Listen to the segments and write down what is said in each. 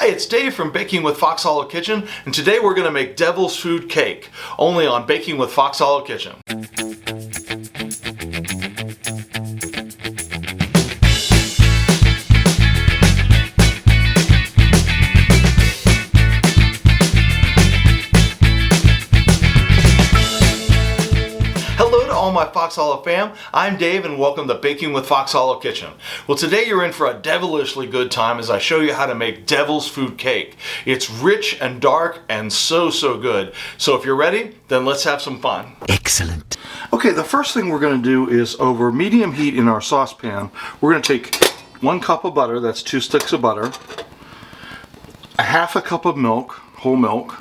Hi, it's Dave from Baking with Fox Hollow Kitchen, and today we're going to make devil's food cake, only on Baking with Fox Hollow Kitchen. All my Fox Hollow fam, I'm Dave and welcome to Baking with Fox Hollow Kitchen. Well, today you're in for a devilishly good time as I show you how to make devil's food cake. It's rich and dark and so good. So if you're ready, then let's have some fun. Excellent. Okay, the first thing we're going to do is over medium heat in our saucepan, we're going to take 1 cup of butter, that's 2 sticks of butter, a half a cup of milk, whole milk,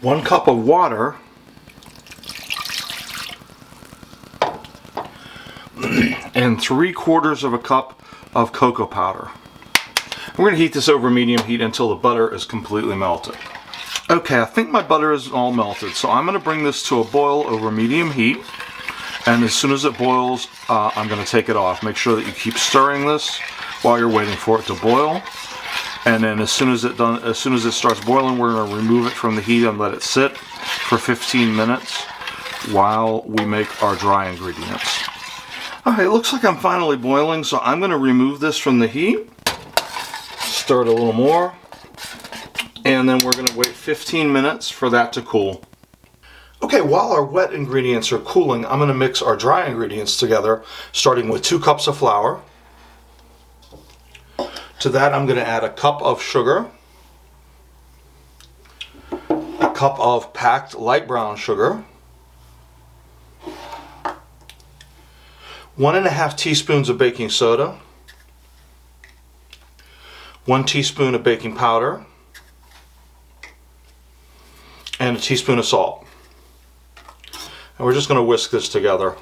1 cup of water, and 3/4 of a cup of cocoa powder. We're going to heat this over medium heat until the butter is completely melted. Okay, I think my butter is all melted, so I'm going to bring this to a boil over medium heat, and as soon as it boils, I'm going to take it off. Make sure that you keep stirring this while you're waiting for it to boil. And then as soon as it starts boiling, we're going to remove it from the heat and let it sit for 15 minutes while we make our dry ingredients. Okay, it looks like I'm finally boiling, so I'm going to remove this from the heat, stir it a little more, and then we're going to wait 15 minutes for that to cool. Okay, while our wet ingredients are cooling, I'm going to mix our dry ingredients together, starting with 2 cups of flour. To that, I'm going to add a cup of sugar, a cup of packed light brown sugar, 1.5 teaspoons of baking soda, 1 teaspoon of baking powder, and a teaspoon of salt. And we're just going to whisk this together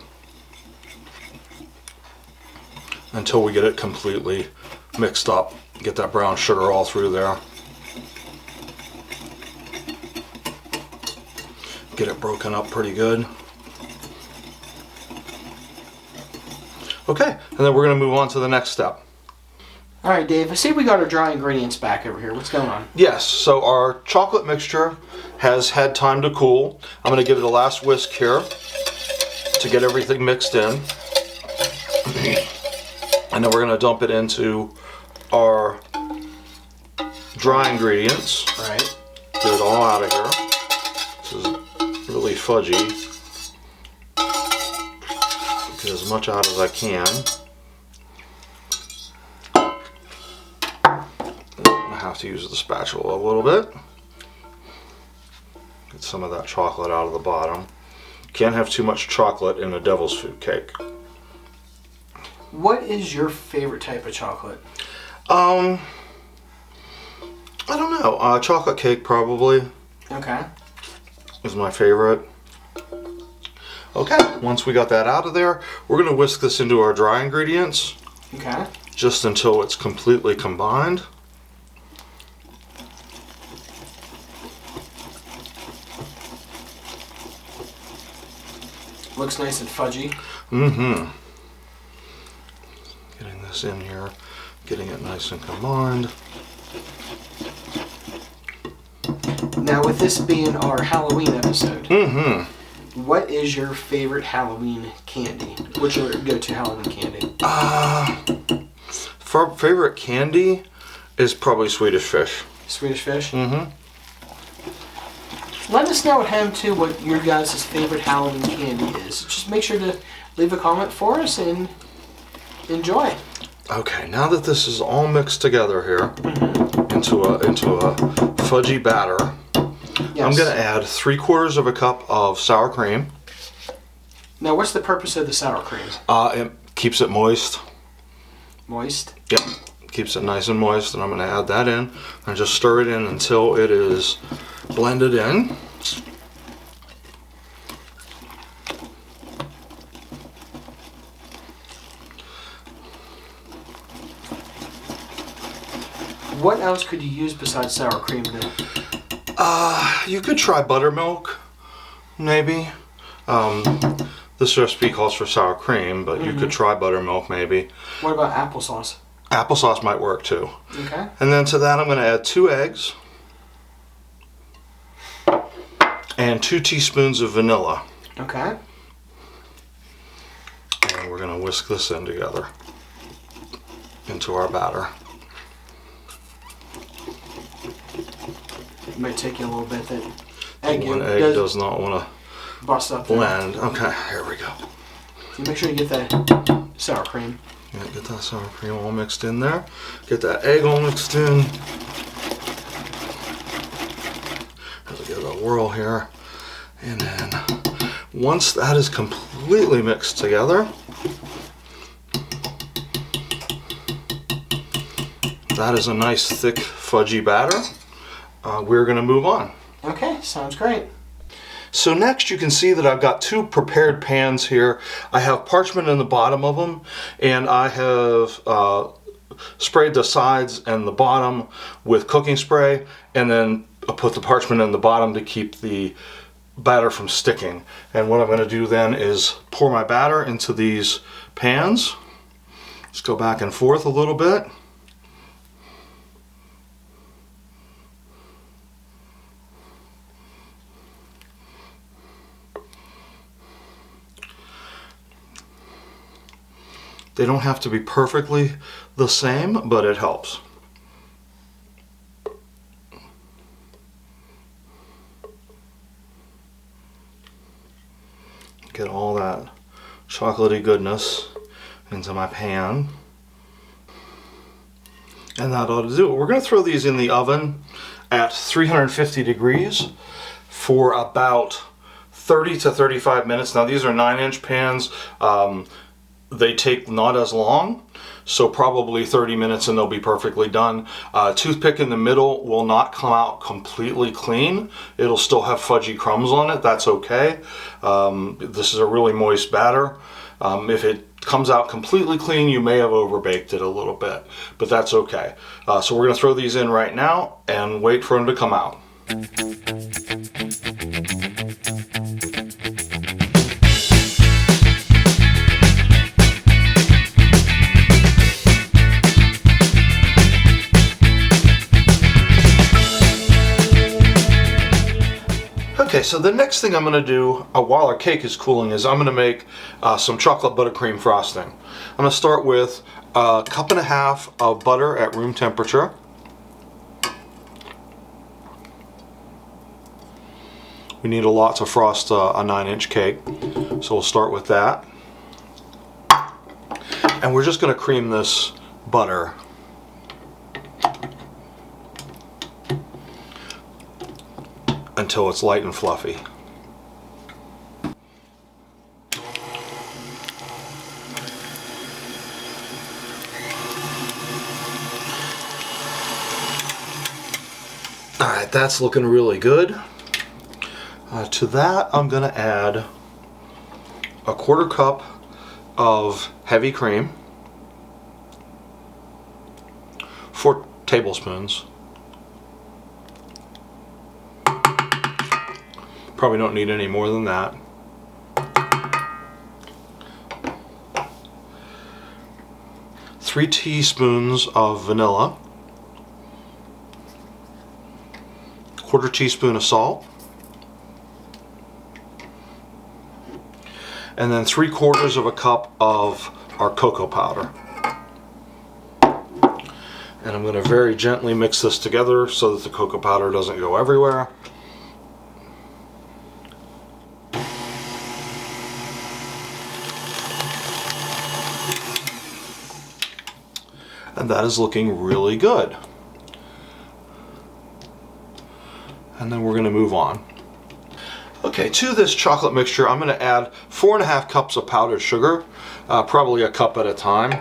until we get it completely mixed up. Get that brown sugar all through there. Get it broken up pretty good. Okay, and then we're going to move on to the next step. Alright, Dave, I see we got our dry ingredients back over here. What's going on? Yes, so our chocolate mixture has had time to cool. I'm going to give it a last whisk here to get everything mixed in. And then we're going to dump it into our dry ingredients. Right. Get it all out of here. This is really fudgy. Get as much out as I can. I have to use the spatula a little bit. Get some of that chocolate out of the bottom. Can't have too much chocolate in a devil's food cake. What is your favorite type of chocolate? I don't know. Chocolate cake probably. Okay. Is my favorite. Okay, once we got that out of there, we're going to whisk this into our dry ingredients. Okay. Just until it's completely combined. Looks nice and fudgy. Mm-hmm. Getting this in here, getting it nice and combined. Now, with this being our Halloween episode, Mm-hmm. what is your favorite Halloween candy? What's your go-to Halloween candy? Favorite candy is probably Swedish Fish. Swedish Fish? Mm-hmm. Let us know at home, too, what your guys' favorite Halloween candy is. Just make sure to leave a comment for us and enjoy. Okay, now that this is all mixed together here into a fudgy batter, Yes. I'm going to add 3/4 of a cup of sour cream. Now, what's the purpose of the sour cream? It keeps it moist. Moist? Yep, keeps it nice and moist, and I'm going to add that in and just stir it in until it is blended in. What else could you use besides sour cream then? You could try buttermilk, maybe. The This recipe calls for sour cream, but you could try buttermilk maybe. What about applesauce? Applesauce might work too. Okay. And then to that I'm going to add 2 eggs and 2 teaspoons of vanilla. Okay. And we're going to whisk this in together into our batter. It might take you a little bit. That egg, One egg does not want to bust up there. blend. Okay, here we go. So make sure you get that sour cream. Yeah, get that sour cream all mixed in there. Get that egg all mixed in. Let's give it a whirl here. And then once that is completely mixed together, that is a nice thick fudgy batter. We're going to move on. Okay, sounds great. So next you can see that I've got 2 prepared pans here. I have parchment in the bottom of them, and I have sprayed the sides and the bottom with cooking spray, and then I put the parchment in the bottom to keep the batter from sticking. And what I'm going to do then is pour my batter into these pans. Just go back and forth a little bit. They don't have to be perfectly the same, but it helps. Get all that chocolatey goodness into my pan. And that ought to do it. We're going to throw these in the oven at 350 degrees for about 30 to 35 minutes. Now these are 9-inch pans. They take not as long, so probably 30 minutes and they'll be perfectly done. Toothpick in the middle will not come out completely clean. It'll still have fudgy crumbs on it. That's okay. This is a really moist batter. If it comes out completely clean, you may have overbaked it a little bit, but that's okay. So we're going to throw these in right now and wait for them to come out. Okay, so the next thing I'm going to do while our cake is cooling is I'm going to make some chocolate buttercream frosting. I'm going to start with 1.5 cups of butter at room temperature. We need a lot to frost a 9-inch cake, so we'll start with that. And we're just going to cream this butter. Until it's light and fluffy. Alright, that's looking really good. To that I'm going to add 1/4 cup of heavy cream, 4 tablespoons. Probably don't need any more than that. Three teaspoons of vanilla, 1/4 teaspoon of salt, and then 3/4 cup of our cocoa powder. And I'm going to very gently mix this together so that the cocoa powder doesn't go everywhere. And that is looking really good. And then we're going to move on. Okay, to this chocolate mixture I'm going to add 4.5 cups of powdered sugar, probably a cup at a time,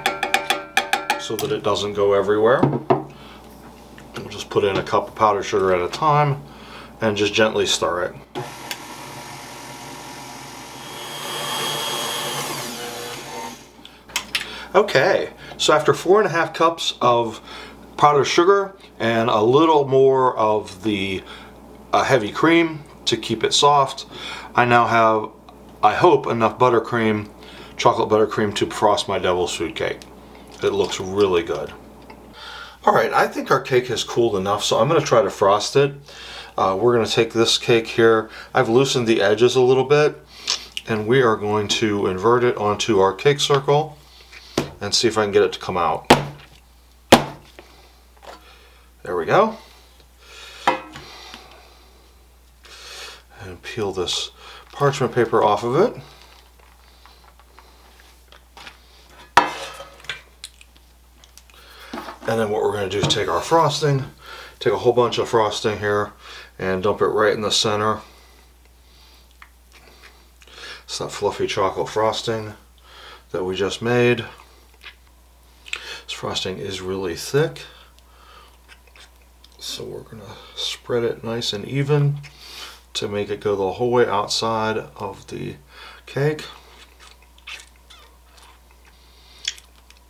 so that it doesn't go everywhere. We'll just put in a cup of powdered sugar at a time and just gently stir it. Okay, so after 4.5 cups of powdered sugar and a little more of the heavy cream to keep it soft, I now have I hope, enough buttercream, chocolate buttercream to frost my devil's food cake. It looks really good. Alright, I think our cake has cooled enough, so I'm going to try to frost it. We're going to take this cake here. I've loosened the edges a little bit, and we are going to invert it onto our cake circle and see if I can get it to come out. There we go. And peel this parchment paper off of it. And then what we're going to do is take our frosting, take a whole bunch of frosting here, and dump it right in the center. It's that fluffy chocolate frosting that we just made. This frosting is really thick, so we're going to spread it nice and even to make it go the whole way outside of the cake.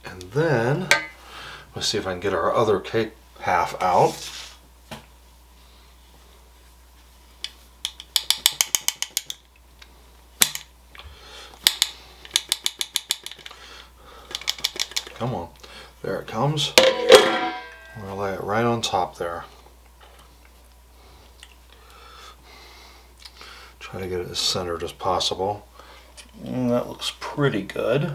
And then let's see if I can get our other cake half out. Come on. There it comes. I'm going to lay it right on top there. Try to get it as centered as possible. That looks pretty good.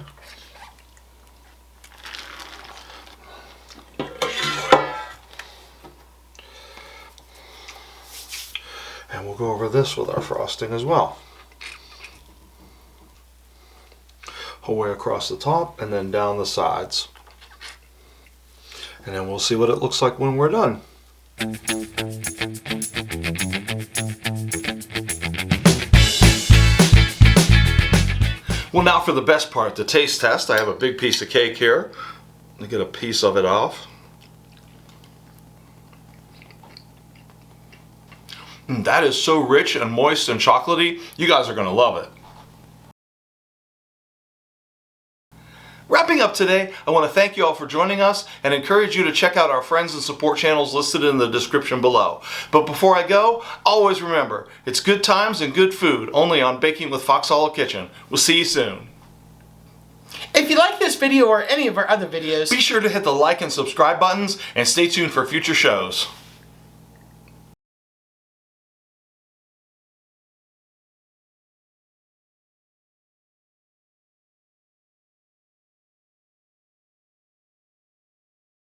And we'll go over this with our frosting as well. Whole way across the top and then down the sides. And then we'll see what it looks like when we're done. Well, now for the best part, the taste test. I have a big piece of cake here. Let me get a piece of it off. That is so rich and moist and chocolatey. You guys are going to love it. Wrapping up today, I want to thank you all for joining us and encourage you to check out our friends and support channels listed in the description below. But before I go, always remember, it's good times and good food only on Baking with Fox Hollow Kitchen. We'll see you soon. If you like this video or any of our other videos, Be sure to hit the like and subscribe buttons and stay tuned for future shows.